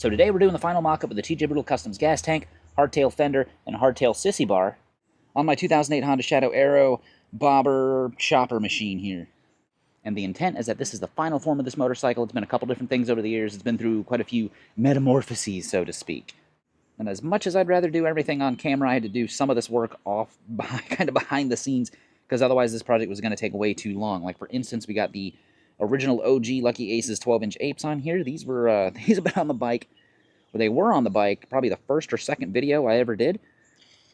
So today we're doing the final mock-up of the TJ Brutal Customs gas tank, hardtail fender, and hardtail sissy bar on my 2008 Honda Shadow Aero bobber chopper machine here. And the intent is that this is the final form of this motorcycle. It's been a couple different things over the years. It's been through quite a few metamorphoses, so to speak. And as much as I'd rather do everything on camera, I had to do some of this work off, kind of behind the scenes, because otherwise this project was going to take way too long. Like, for instance, we got the original OG Lucky Aces 12-inch apes on here. These were these have been on the bike, or they were on the bike, probably the first or second video I ever did.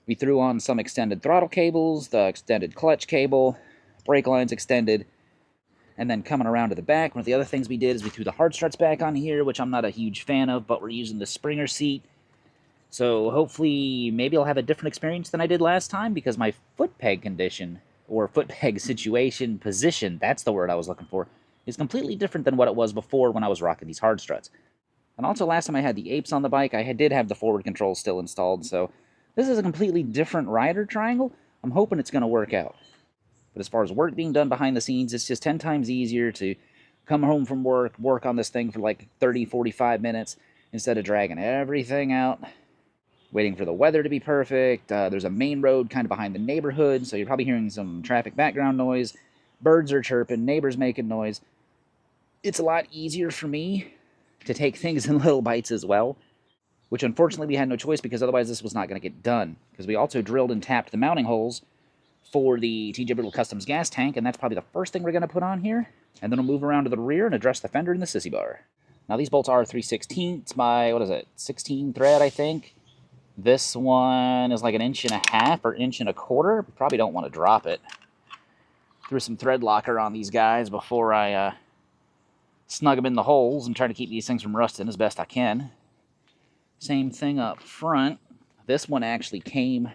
We threw on some extended throttle cables, the extended clutch cable, brake lines extended, and then coming around to the back, one of the other things we did is we threw the hard struts back on here, which I'm not a huge fan of, but we're using the Springer seat. So hopefully, maybe I'll have a different experience than I did last time, because my foot peg condition, or foot peg situation, position, that's the word I was looking for, is completely different than what it was before when I was rocking these hard struts. And also, last time I had the apes on the bike, I did have the forward controls still installed, so this is a completely different rider triangle. I'm hoping it's going to work out. But as far as work being done behind the scenes, it's just 10 times easier to come home from work on this thing for like 30, 45 minutes, instead of dragging everything out, waiting for the weather to be perfect. There's a main road kind of behind the neighborhood, so you're probably hearing some traffic background noise. Birds are chirping, neighbors making noise. It's a lot easier for me to take things in little bites as well, which unfortunately we had no choice, because otherwise this was not going to get done. Because we also drilled and tapped the mounting holes for the TJ Brutal Customs gas tank, and that's probably the first thing we're going to put on here. And then we'll move around to the rear and address the fender and the sissy bar. Now these bolts are 3/16 by, what is it, 16 thread, I think. This one is like 1.5 inches or 1.25 inches. Probably don't want to drop it. Threw some thread locker on these guys before I snug them in the holes and try to keep these things from rusting as best I can. Same thing up front. This one actually came,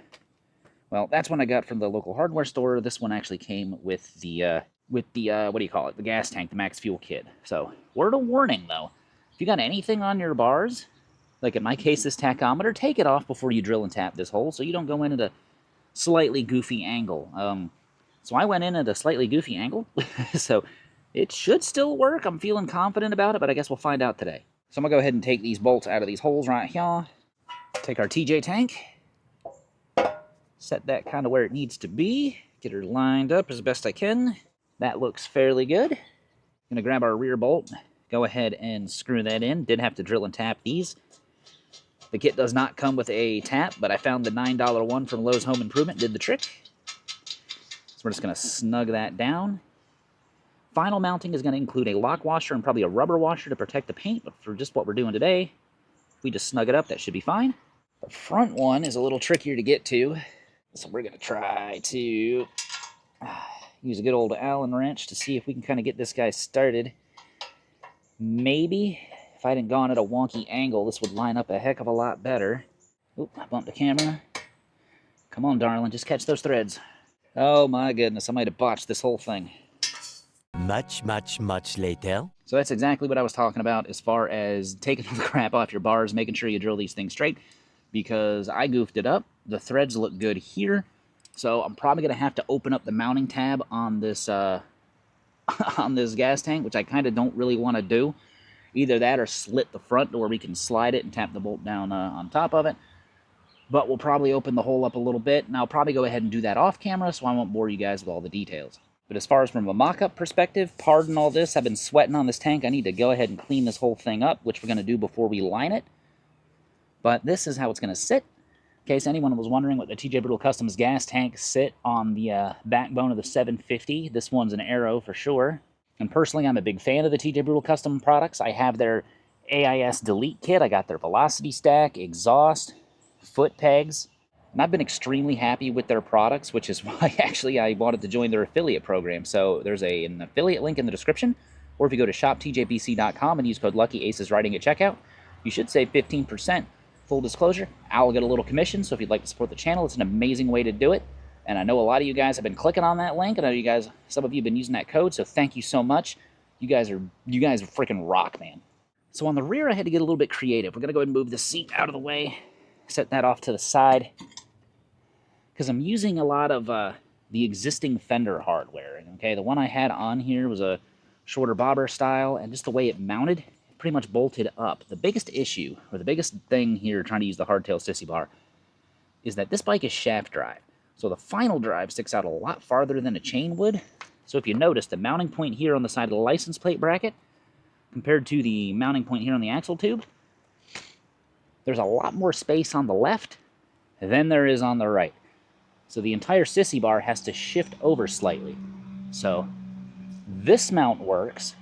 well, that's one I got from the local hardware store. This one actually came with the what do you call it? The gas tank, the max fuel kit. So, word of warning though, if you got anything on your bars, like in my case this tachometer, take it off before you drill and tap this hole so you don't go in at a slightly goofy angle. So I went in at a slightly goofy angle, so it should still work. I'm feeling confident about it, but I guess we'll find out today. So I'm going to go ahead and take these bolts out of these holes right here. Take our TJ tank. Set that kind of where it needs to be. Get her lined up as best I can. That looks fairly good. Going to grab our rear bolt. Go ahead and screw that in. Did have to drill and tap these. The kit does not come with a tap, but I found the $9 one from Lowe's Home Improvement. Did the trick. So we're just going to snug that down. Final mounting is going to include a lock washer and probably a rubber washer to protect the paint, but for just what we're doing today, if we just snug it up, that should be fine. The front one is a little trickier to get to, so we're going to try to use a good old Allen wrench to see if we can kind of get this guy started. Maybe, if I hadn't gone at a wonky angle, this would line up a heck of a lot better. Oop, I bumped the camera. Come on, darling, just catch those threads. Oh my goodness, I might have botched this whole thing. Much later. So that's exactly what I was talking about as far as taking the crap off your bars, making sure you drill these things straight, because I goofed it up. The threads look good here, so I'm probably going to have to open up the mounting tab on this on this gas tank, which I kind of don't really want to do. Either that or slit the front where we can slide it and tap the bolt down on top of it. But we'll probably open the hole up a little bit, and I'll probably go ahead and do that off camera so I won't bore you guys with all the details. But as far as from a mock-up perspective, pardon all this, I've been sweating on this tank. I need to go ahead and clean this whole thing up, which we're going to do before we line it. But this is how it's going to sit. In case anyone was wondering what the TJ Brutal Customs gas tank sit on the backbone of the 750, this one's an Aero for sure. And personally, I'm a big fan of the TJ Brutal Custom products. I have their AIS Delete kit. I got their Velocity Stack, exhaust, foot pegs. And I've been extremely happy with their products, which is why actually I wanted to join their affiliate program. So there's an affiliate link in the description, or if you go to shoptjbc.com and use code LuckyAcesWriting at checkout, you should save 15%. Full disclosure, I'll get a little commission, so if you'd like to support the channel, it's an amazing way to do it. And I know a lot of you guys have been clicking on that link, and I know you guys, some of you have been using that code, so thank you so much. You guys are freaking rock, man. So on the rear, I had to get a little bit creative. We're going to go ahead and move the seat out of the way, set that off to the side, because I'm using a lot of the existing fender hardware. Okay, the one I had on here was a shorter bobber style, and just the way it mounted, pretty much bolted up. The biggest issue, or the biggest thing here trying to use the hardtail sissy bar, is that this bike is shaft drive. So the final drive sticks out a lot farther than a chain would. So if you notice, the mounting point here on the side of the license plate bracket, compared to the mounting point here on the axle tube, there's a lot more space on the left than there is on the right. So the entire sissy bar has to shift over slightly. So this mount works,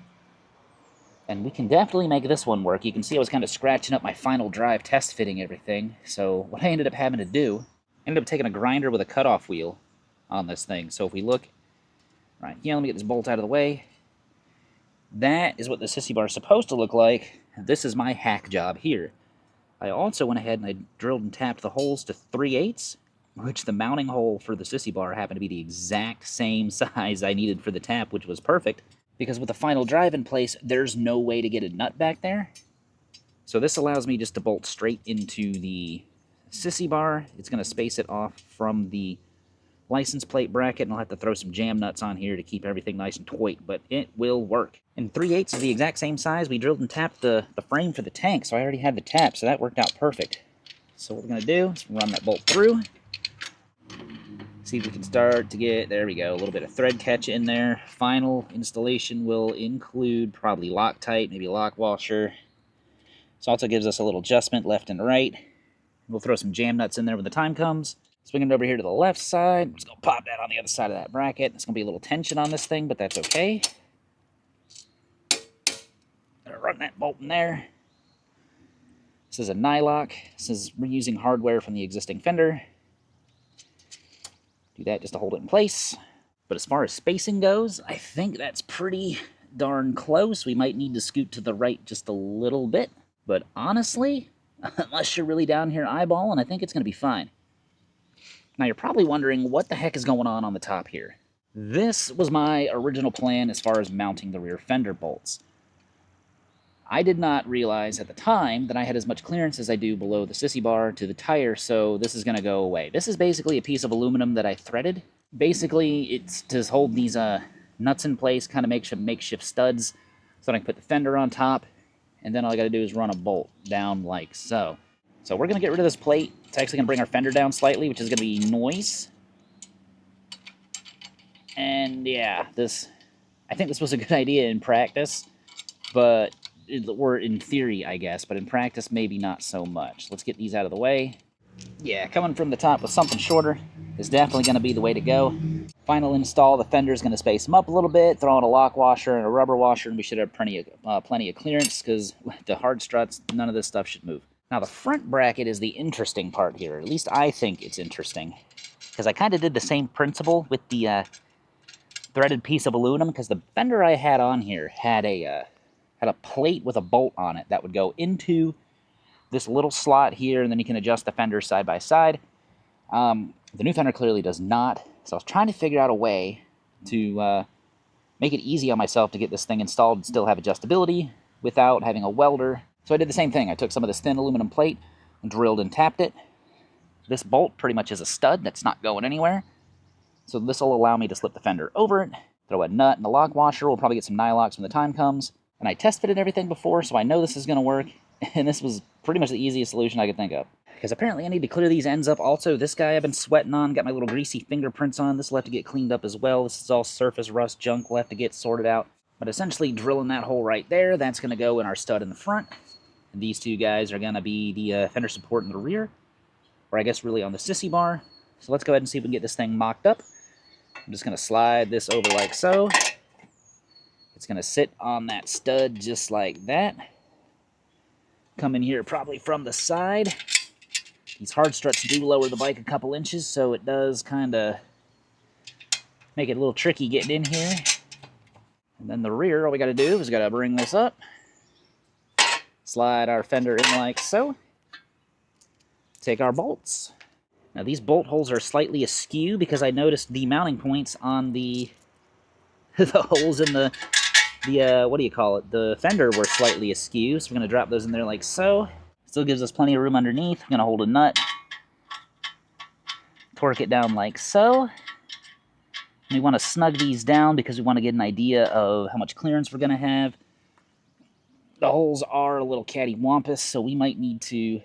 and we can definitely make this one work. You can see I was kind of scratching up my final drive test fitting everything. So what I ended up having to do, I ended up taking a grinder with a cutoff wheel on this thing. So if we look right here, let me get this bolt out of the way. That is what the sissy bar is supposed to look like. This is my hack job here. I also went ahead and I drilled and tapped the holes to 3/8, which the mounting hole for the sissy bar happened to be the exact same size I needed for the tap, which was perfect, because with the final drive in place, there's no way to get a nut back there. So this allows me just to bolt straight into the sissy bar. It's going to space it off from the license plate bracket, and I'll have to throw some jam nuts on here to keep everything nice and tight, but it will work. And 3/8 is the exact same size. We drilled and tapped the frame for the tank, so I already had the tap, so that worked out perfect. So what we're going to do is run that bolt through. See if we can start to get, there we go, a little bit of thread catch in there. Final installation will include probably Loctite, maybe a lock washer. This also gives us a little adjustment left and right. We'll throw some jam nuts in there when the time comes. Swinging it over here to the left side. I'm just going to pop that on the other side of that bracket. There's going to be a little tension on this thing, but that's okay. Gonna run that bolt in there. This is a nylock. This is reusing hardware from the existing fender. Do that just to hold it in place. But as far as spacing goes, I think that's pretty darn close. We might need to scoot to the right just a little bit. But honestly, unless you're really down here eyeballing, I think it's going to be fine. Now you're probably wondering what the heck is going on the top here. This was my original plan as far as mounting the rear fender bolts. I did not realize at the time that I had as much clearance as I do below the sissy bar to the tire, so this is going to go away. This is basically a piece of aluminum that I threaded. Basically, it's to hold these nuts in place, kind of makeshift studs, so that I can put the fender on top, and then all I got to do is run a bolt down like so. So we're going to get rid of this plate. It's actually going to bring our fender down slightly, which is going to be noise. And yeah, I think this was a good idea in practice, but or in theory, I guess, but in practice, maybe not so much. Let's get these out of the way. Yeah, coming from the top with something shorter is definitely going to be the way to go. Final install, the fender's going to space them up a little bit, throw in a lock washer and a rubber washer, and we should have plenty of clearance, because the hard struts, none of this stuff should move. Now, the front bracket is the interesting part here. At least I think it's interesting, because I kind of did the same principle with the threaded piece of aluminum, because the fender I had on here had a plate with a bolt on it that would go into this little slot here, and then you can adjust the fender side by side. The new fender clearly does not, so I was trying to figure out a way to make it easy on myself to get this thing installed and still have adjustability without having a welder. So I did the same thing. I took some of this thin aluminum plate and drilled and tapped it. This bolt pretty much is a stud that's not going anywhere. So this will allow me to slip the fender over it, throw a nut in the lock washer. We'll probably get some nylocks when the time comes. And I test fitted everything before, so I know this is going to work. And this was pretty much the easiest solution I could think of. Because apparently I need to clear these ends up. Also, this guy I've been sweating on, got my little greasy fingerprints on. This will have to get cleaned up as well. This is all surface rust junk. We'll have to get sorted out. But essentially, drilling that hole right there, that's going to go in our stud in the front. And these two guys are going to be the fender support in the rear. Or I guess really on the sissy bar. So let's go ahead and see if we can get this thing mocked up. I'm just going to slide this over like so. It's going to sit on that stud just like that. Come in here probably from the side. These hard struts do lower the bike a couple inches, so it does kind of make it a little tricky getting in here. And then the rear, all we got to do is got to bring this up. Slide our fender in like so. Take our bolts. Now these bolt holes are slightly askew because I noticed the mounting points on the holes in the what do you call it? The fender were slightly askew, so we're going to drop those in there like so. Still gives us plenty of room underneath. I'm going to hold a nut. Torque it down like so. And we want to snug these down because we want to get an idea of how much clearance we're going to have. The holes are a little cattywampus, so we might need to...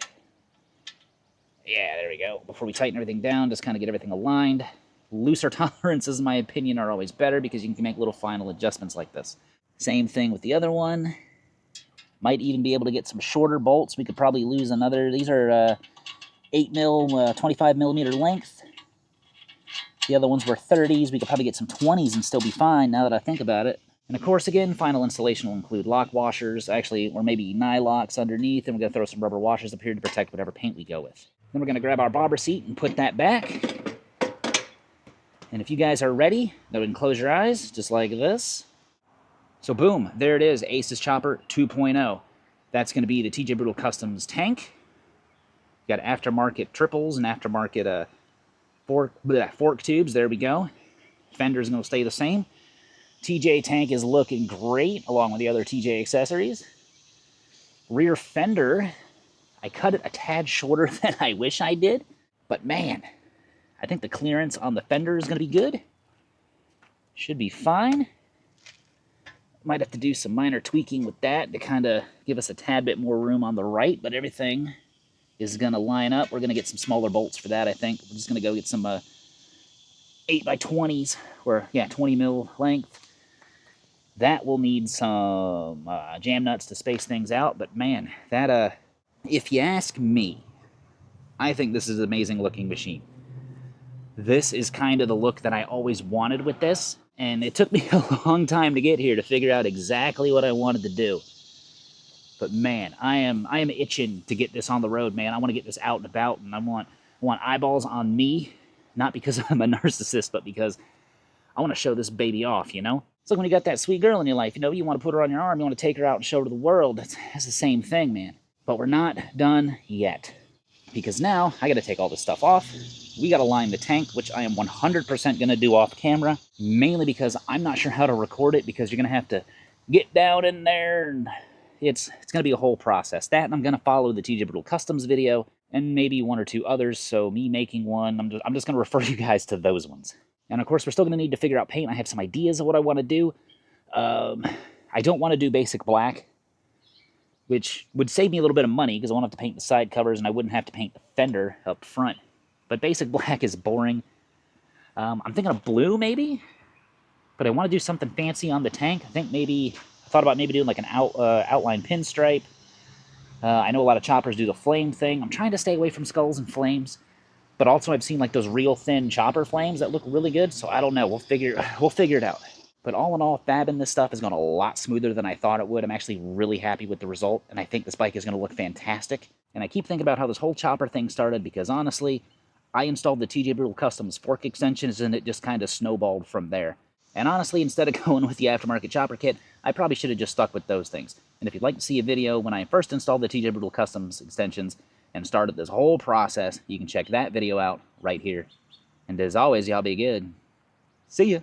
Yeah, there we go. Before we tighten everything down, just kind of get everything aligned. Looser tolerances, in my opinion, are always better because you can make little final adjustments like this. Same thing with the other one. Might even be able to get some shorter bolts. We could probably lose another... These are 8 mil, 25 millimeter length. The other ones were 30s. We could probably get some 20s and still be fine now that I think about it. And of course, again, final installation will include lock washers, actually, or maybe nylocks underneath, and we're going to throw some rubber washers up here to protect whatever paint we go with. Then we're going to grab our bobber seat and put that back. And if you guys are ready, go ahead and close your eyes, just like this. So boom, there it is, Ace's Chopper 2.0. That's going to be the TJ Brutal Customs tank. Got aftermarket triples and aftermarket fork tubes, there we go. Fender's going to stay the same. TJ tank is looking great, along with the other TJ accessories. Rear fender, I cut it a tad shorter than I wish I did, but man, I think the clearance on the fender is going to be good. Should be fine. Might have to do some minor tweaking with that to kind of give us a tad bit more room on the right, but everything is going to line up. We're going to get some smaller bolts for that, I think. We're just going to go get some 8x20s, or yeah, 20 mil length. That will need some jam nuts to space things out, but man, that, if you ask me, I think this is an amazing looking machine. This is kind of the look that I always wanted with this, and it took me a long time to get here to figure out exactly what I wanted to do. But man, I am itching to get this on the road, man. I want to get this out and about, and I want eyeballs on me, not because I'm a narcissist, but because I want to show this baby off, you know? It's like when you got that sweet girl in your life, you know, you want to put her on your arm, you want to take her out and show her to the world. That's the same thing, man. But we're not done yet. Because now, I got to take all this stuff off. We got to line the tank, which I am 100% going to do off camera. Mainly because I'm not sure how to record it, because you're going to have to get down in there, and it's going to be a whole process. That, and I'm going to follow the TJ Brutal Customs video, and maybe one or two others, so me making one, I'm just going to refer you guys to those ones. And of course, we're still going to need to figure out paint. I have some ideas of what I want to do. I don't want to do basic black, which would save me a little bit of money because I won't have to paint the side covers and I wouldn't have to paint the fender up front. But basic black is boring. I'm thinking of blue, maybe? But I want to do something fancy on the tank. I thought about maybe doing like an outline pinstripe. I know a lot of choppers do the flame thing. I'm trying to stay away from skulls and flames. But also I've seen like those real thin chopper flames that look really good, so I don't know. We'll figure it out. But all in all, fabbing this stuff has gone a lot smoother than I thought it would. I'm actually really happy with the result, and I think this bike is going to look fantastic. And I keep thinking about how this whole chopper thing started, because honestly, I installed the TJ Brutal Customs fork extensions, and it just kind of snowballed from there. And honestly, instead of going with the aftermarket chopper kit, I probably should have just stuck with those things. And if you'd like to see a video when I first installed the TJ Brutal Customs extensions and started this whole process, you can check that video out right here. And as always, y'all be good. See ya!